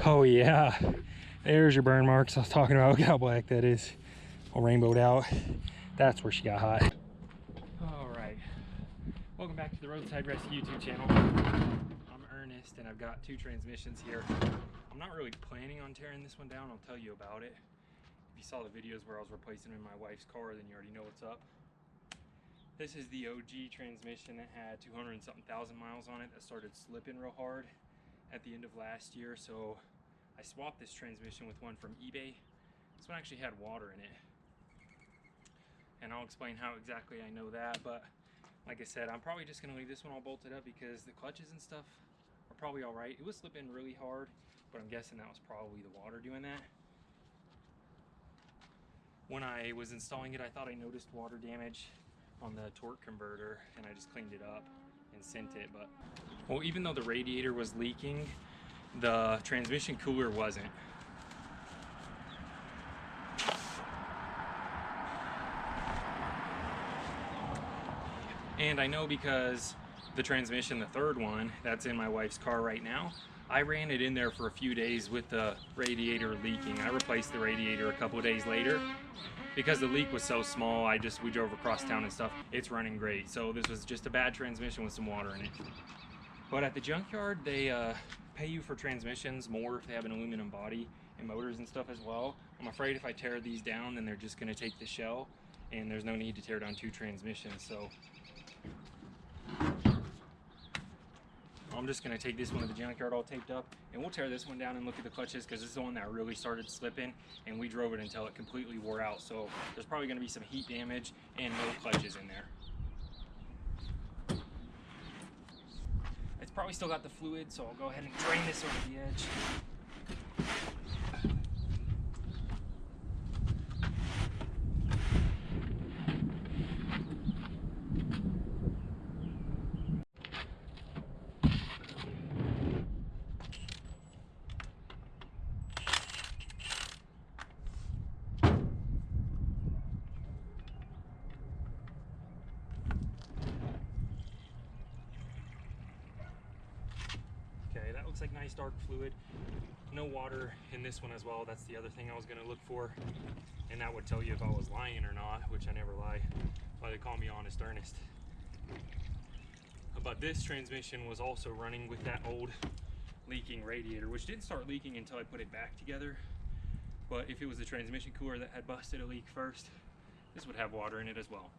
Oh yeah, there's your burn marks I was talking about. Look how black that is, all rainbowed out. That's where she got hot. All right, welcome back to the Roadside Rescue YouTube channel. I'm Ernest and I've got two transmissions here. I'm not really planning on tearing this one down. I'll tell you about it. If you saw the videos where I was replacing them in my wife's car, then you already know what's up. This is the OG transmission that had 200 and something thousand miles on it that started slipping real hard at the end of last year. So I swapped this transmission with one from eBay. This one actually had water in it. And I'll explain how exactly I know that, but like I said, I'm probably just gonna leave this one all bolted up because the clutches and stuff are probably all right. It was slipping really hard, but I'm guessing that was probably the water doing that. When I was installing it, I thought I noticed water damage on the torque converter, and I just cleaned it up and sent it. But well, even though the radiator was leaking, the transmission cooler wasn't. And I know because the transmission, the third one that's in my wife's car right now, I ran it in there for a few days with the radiator leaking. I replaced the radiator a couple of days later. Because the leak was so small, we drove across town and stuff. It's running great. So this was just a bad transmission with some water in it. But at the junkyard, they pay you for transmissions more if they have an aluminum body and motors and stuff as well. I'm afraid if I tear these down, then they're just gonna take the shell and there's no need to tear down two transmissions. So I'm just gonna take this one to the junkyard all taped up, and we'll tear this one down and look at the clutches, because this is the one that really started slipping and we drove it until it completely wore out. So there's probably gonna be some heat damage and no clutches in there. It's probably still got the fluid, so I'll go ahead and drain this over the edge. Okay, that looks like nice dark fluid. No water in this one as well. That's the other thing I was gonna look for. And that would tell you if I was lying or not, which I never lie. That's why they call me Honest Ernest. But this transmission was also running with that old leaking radiator, which didn't start leaking until I put it back together. But if it was the transmission cooler that had busted a leak first, this would have water in it as well.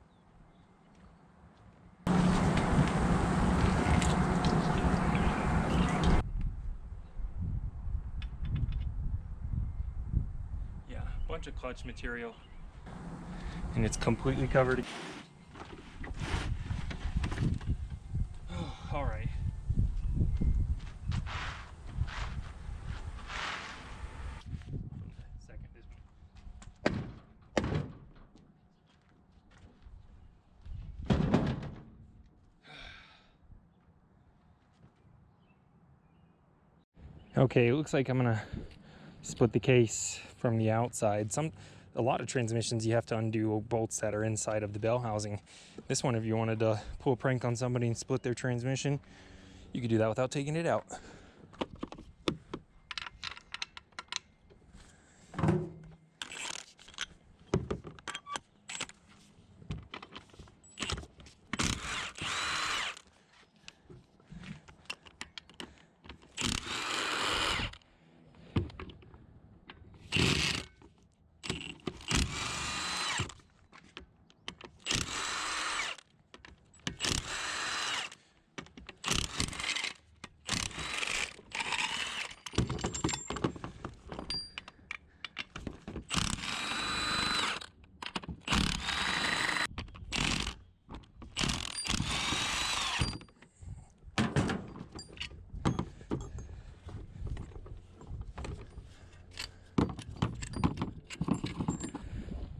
Bunch of clutch material, and it's completely covered. All right. Second, this one. Okay, it looks like I'm gonna split the case from the outside. A lot of transmissions you have to undo bolts that are inside of the bell housing. This one, if you wanted to pull a prank on somebody and split their transmission, you could do that without taking it out.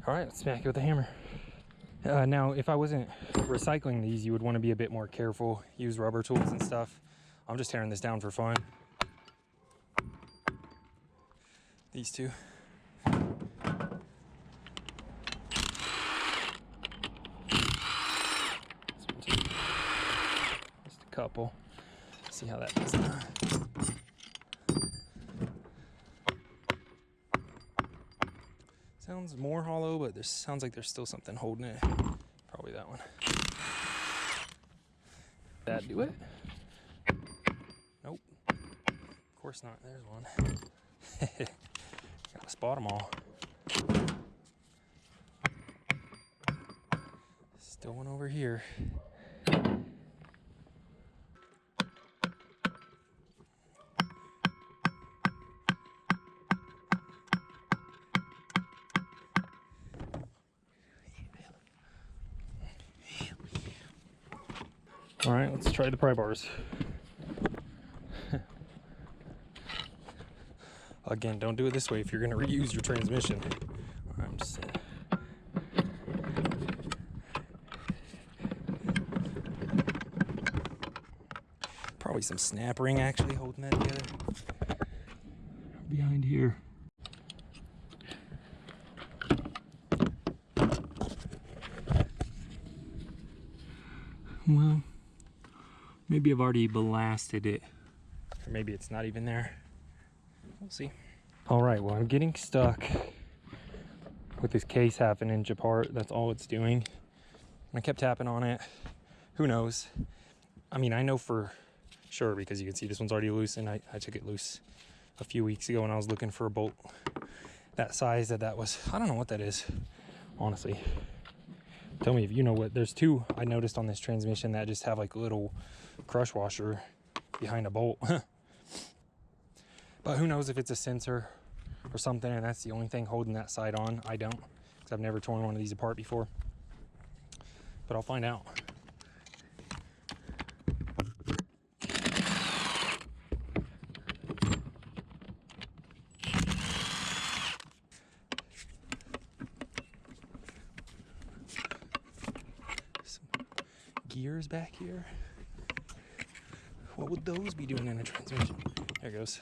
All right, let's smack it with a hammer. Now, if I wasn't recycling these, you would want to be a bit more careful, use rubber tools and stuff. I'm just tearing this down for fun. These two. This one too. Just a couple. See how that does. Sounds more hollow, but there sounds like there's still something holding it. Probably that one. That do it? Nope. Of course not. There's one. Gotta spot them all. Still one over here. All right, let's try the pry bars. Again, don't do it this way if you're going to reuse your transmission. All right, I'm just probably some snap ring actually holding that together. Behind here. Well, maybe I've already blasted it, or maybe it's not even there. We'll see. All right, well, I'm getting stuck with this case half an inch apart. That's all it's doing. I kept tapping on it. Who knows? I mean, I know for sure because you can see this one's already loose, and I took it loose a few weeks ago when I was looking for a bolt that size. That was, I don't know what that is, honestly. Tell me if you know what. There's two I noticed on this transmission that just have like a little crush washer behind a bolt. But who knows if it's a sensor or something, and that's the only thing holding that side on. I don't, because I've never torn one of these apart before. But I'll find out. Some gears back here. What would those be doing in a transmission? There it goes.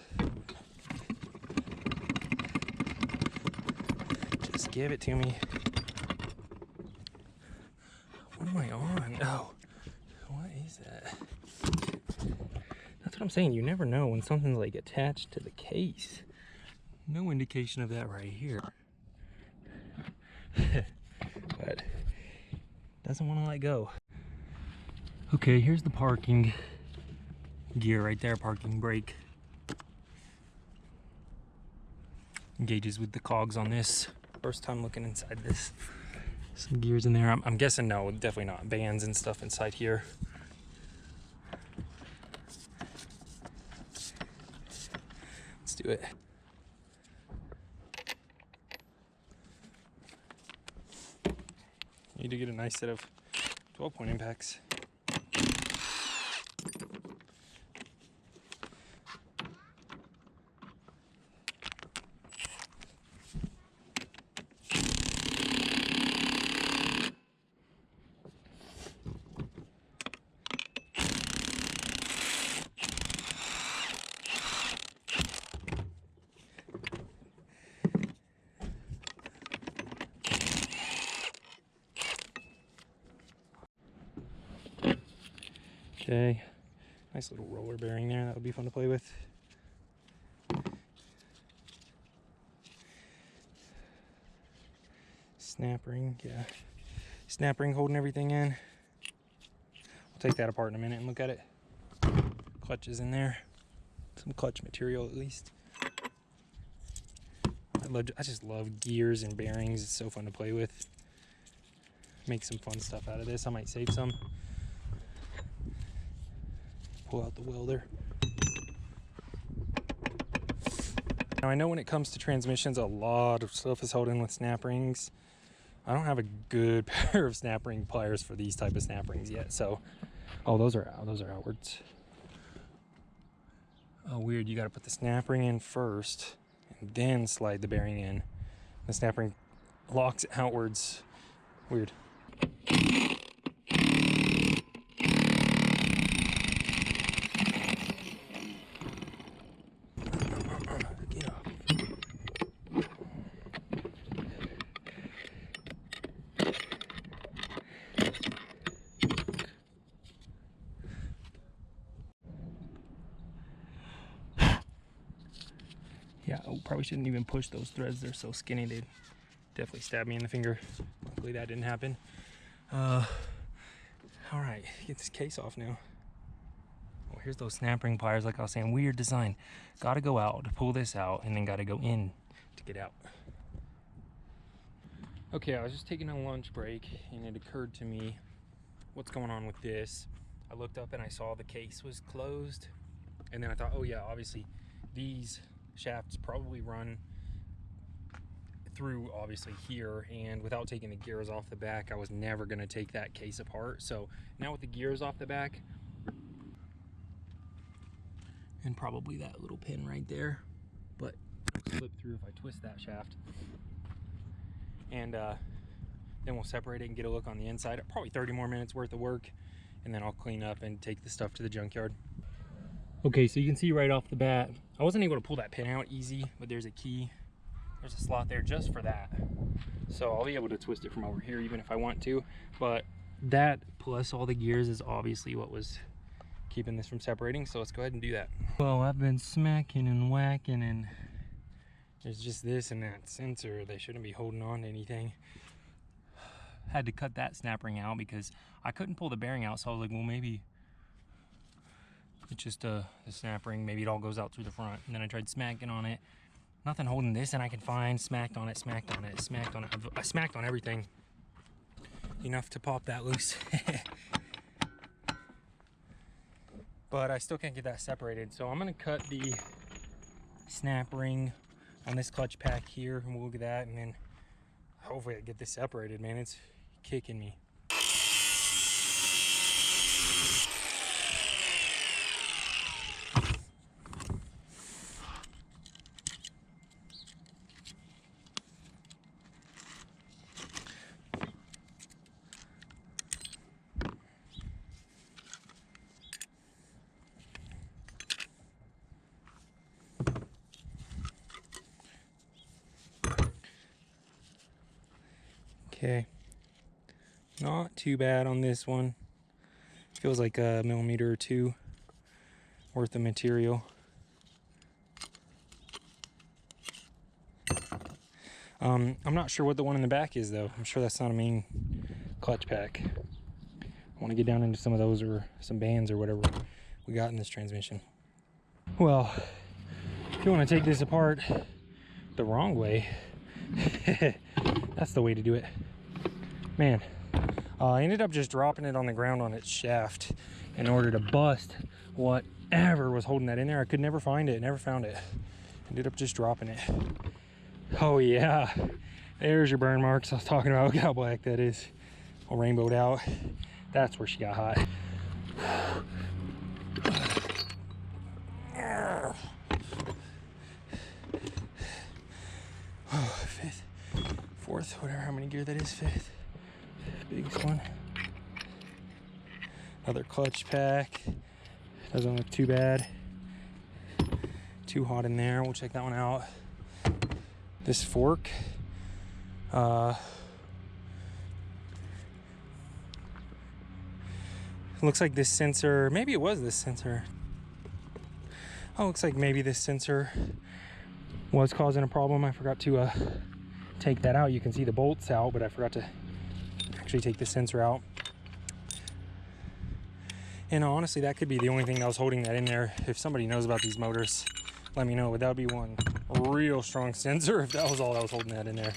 Just give it to me. What am I on? Oh, what is that? That's what I'm saying. You never know when something's like attached to the case. No indication of that right here. But doesn't want to let go. Okay, here's the parking gear right there, parking brake. Engages with the cogs on this. First time looking inside this. Some gears in there. I'm guessing no, definitely not. Bands and stuff inside here. Let's do it. Need to get a nice set of 12-point impacts. Okay, nice little roller bearing there. That would be fun to play with. Snap ring, yeah. Snap ring holding everything in. We'll take that apart in a minute and look at it. Clutch is in there. Some clutch material at least. I just love gears and bearings. It's so fun to play with. Make some fun stuff out of this. I might save some. Pull out the welder. Now I know when it comes to transmissions, a lot of stuff is held in with snap rings. I don't have a good pair of snap ring pliers for these type of snap rings yet, so. Oh, those are out. Those are outwards. Oh, weird. You got to put the snap ring in first and then slide the bearing in. The snap ring locks outwards. Weird. Yeah, I probably shouldn't even push those threads. They're so skinny, they'd Definitely stabbed me in the finger. Luckily that didn't happen. All right, get this case off now. Oh, here's those snap ring pliers, like I was saying, weird design. Gotta go out to pull this out, and then gotta go in to get out. Okay, I was just taking a lunch break, and it occurred to me, what's going on with this? I looked up and I saw the case was closed, and then I thought, oh yeah, obviously these shafts probably run through obviously here, and without taking the gears off the back, I was never going to take that case apart. So now with the gears off the back, and probably that little pin right there, but it'll slip through if I twist that shaft, and then we'll separate it and get a look on the inside. Probably 30 more minutes worth of work, and then I'll clean up and take the stuff to the junkyard. Okay, so you can see right off the bat, I wasn't able to pull that pin out easy, but there's a key. There's a slot there just for that. So I'll be able to twist it from over here even if I want to. But that plus all the gears is obviously what was keeping this from separating. So let's go ahead and do that. Well, I've been smacking and whacking, and there's just this and that sensor. They shouldn't be holding on to anything. Had to cut that snap ring out because I couldn't pull the bearing out. So I was like, well, maybe it's just a snap ring. Maybe it all goes out through the front. And then I tried smacking on it. Nothing holding this, and I can find. Smacked on it, smacked on it, smacked on it. I smacked on everything enough to pop that loose. But I still can't get that separated. So I'm gonna cut the snap ring on this clutch pack here, and we'll look at that, and then hopefully I get this separated, man. It's kicking me. Okay, not too bad on this one. Feels like a millimeter or two worth of material. I'm not sure what the one in the back is though. I'm sure that's not a main clutch pack. I want to get down into some of those, or some bands or whatever we got in this transmission. Well, if you want to take this apart the wrong way, that's the way to do it. Man, I ended up just dropping it on the ground on its shaft in order to bust whatever was holding that in there. I could never find it, never found it. Ended up just dropping it. Oh yeah, there's your burn marks I was talking about. Look how black that is. All rainbowed out. That's where she got hot. Oh, fifth, fourth, whatever, how many gear that is, fifth. Biggest one. Another clutch pack. Doesn't look too bad. Too hot in there. We'll check that one out. This fork. Looks like this sensor, maybe it was this sensor. Oh, looks like maybe this sensor was causing a problem. I forgot to take that out. You can see the bolts out, but I forgot to actually take the sensor out. And honestly, that could be the only thing that was holding that in there. If somebody knows about these motors, let me know. But that would be one real strong sensor if that was all that was holding that in there.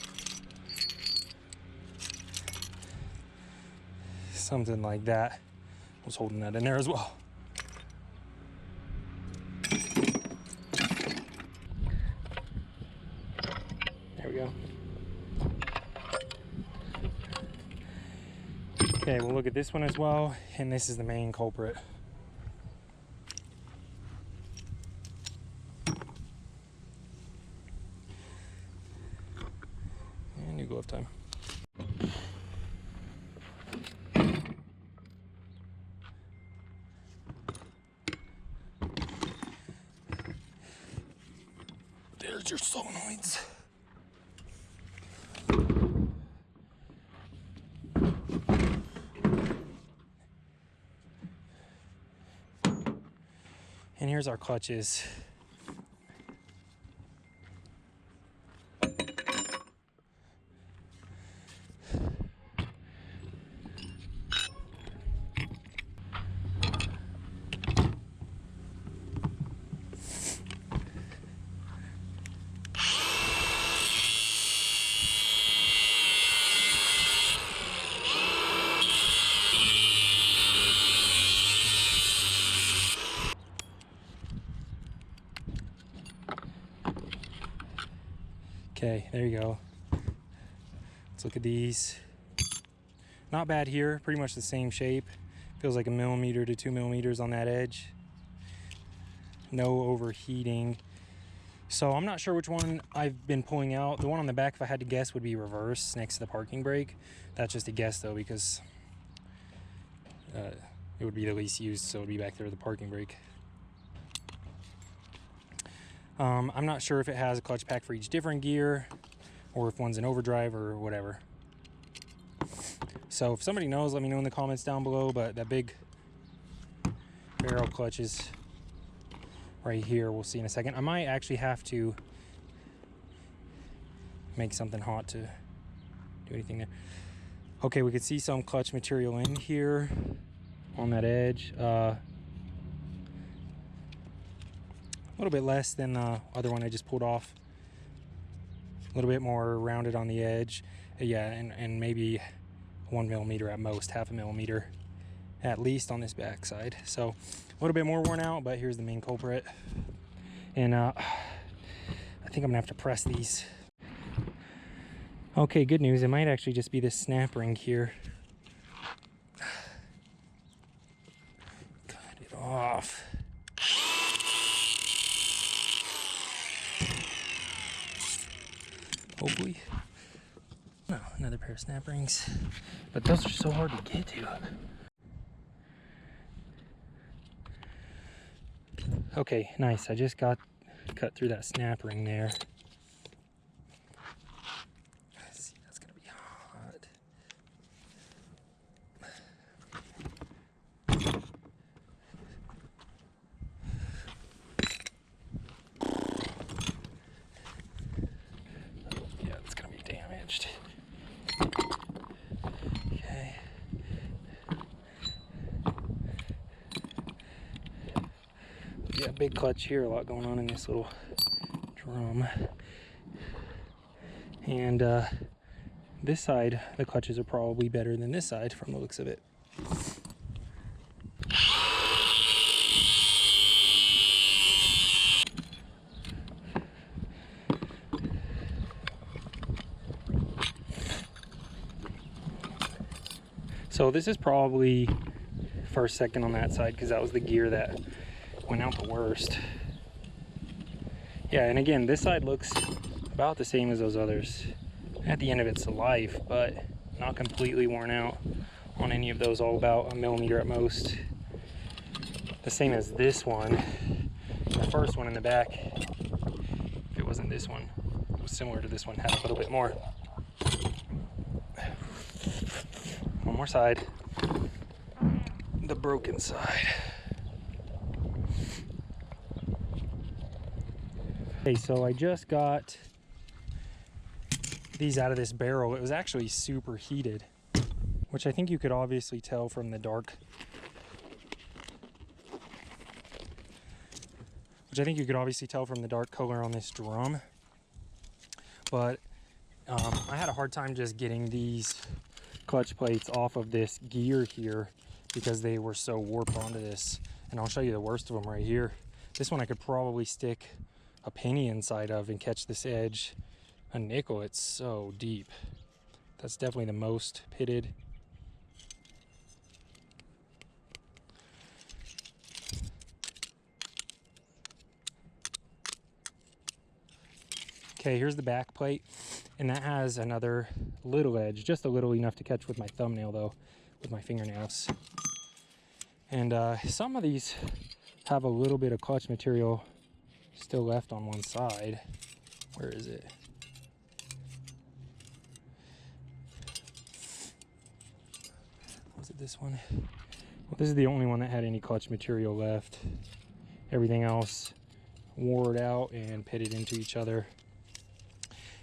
Something like that was holding that in there as well. There we go. Okay, we'll look at this one as well, and this is the main culprit. And new glove time. There's your solenoids. And here's our clutches. Okay, there you go. Let's look at these. Not bad here, pretty much the same shape. Feels like 1 millimeter to 2 millimeters on that edge. No overheating. So I'm not sure which one I've been pulling out. The one on the back, if I had to guess, would be reverse next to the parking brake. That's just a guess though, because it would be the least used, so it would be back there with the parking brake. I'm not sure if it has a clutch pack for each different gear, or if one's an overdrive or whatever. So if somebody knows, let me know in the comments down below. But that big barrel clutch is right here. We'll see in a second. I might actually have to make something hot to do anything there. Okay, we could see some clutch material in here on that edge. A little bit less than the other one I just pulled off. A little bit more rounded on the edge. Yeah, and maybe 1 millimeter at most, 0.5 millimeter at least on this back side. So a little bit more worn out, but here's the main culprit. And I think I'm gonna have to press these. Okay, good news. It might actually just be this snap ring here. Cut it off. Hopefully. No, another pair of snap rings. But those are so hard to get to. Okay, nice. I just got cut through that snap ring there. Let's see, that's gonna be hot. Yeah, it's gonna be damaged. Okay. Yeah, big clutch here, a lot going on in this little drum. And this side, the clutches are probably better than this side from the looks of it. So this is probably first, second on that side, because that was the gear that went out the worst. Yeah, and again, this side looks about the same as those others at the end of its life, but not completely worn out on any of those, all about 1 millimeter at most. The same as this one. The first one in the back, if it wasn't this one, it was similar to this one, had a little bit more. One more side, the broken side. Okay, so I just got these out of this barrel. It was actually super heated, which I think you could obviously tell from the dark. Color on this drum. But I had a hard time just getting these clutch plates off of this gear here because they were so warped onto this. And I'll show you the worst of them right here. This one I could probably stick a penny inside of and catch this edge. A nickel, it's so deep. That's definitely the most pitted. Okay, here's the back plate, and that has another little edge, just a little enough to catch with my thumbnail though, with my fingernails. And some of these have a little bit of clutch material still left on one side. Where is it? Was it this one? Well, this is the only one that had any clutch material left. Everything else wore it out and pitted into each other.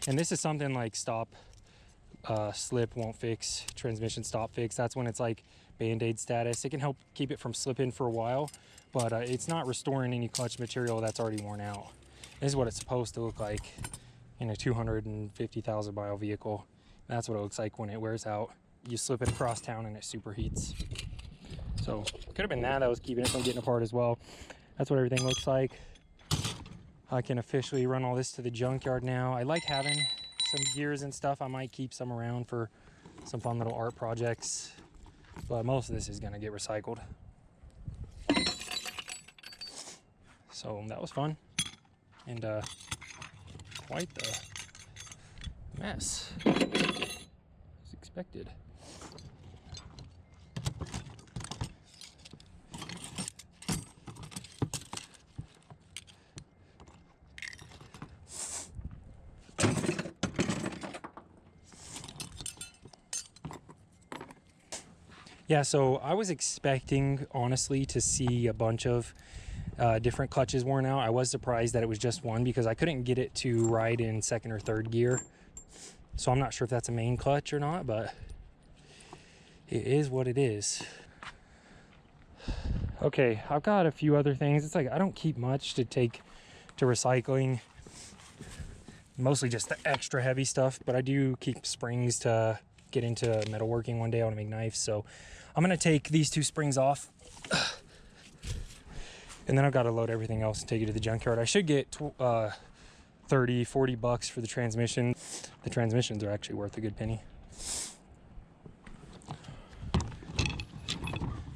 And this is something like stop, slip won't fix, transmission stop fix. That's when it's like Band-Aid status. It can help keep it from slipping for a while, but it's not restoring any clutch material that's already worn out. This is what it's supposed to look like in a 250,000 mile vehicle. That's what it looks like when it wears out. You slip it across town and it superheats. So could have been that was keeping it from getting apart as well. That's what everything looks like. I can officially run all this to the junkyard now. I like having some gears and stuff. I might keep some around for some fun little art projects, but most of this is gonna get recycled. So that was fun, and quite the mess, as expected. Yeah, so I was expecting, honestly, to see a bunch of different clutches worn out. I was surprised that it was just one because I couldn't get it to ride in second or third gear. So I'm not sure if that's a main clutch or not, but it is what it is. Okay, I've got a few other things. It's like I don't keep much to take to recycling. Mostly just the extra heavy stuff, but I do keep springs to get into metalworking one day. I want to make knives, so I'm gonna take these two springs off, and then I've got to load everything else and take it to the junkyard. I should get 30-40 bucks for the transmission. The transmissions are actually worth a good penny.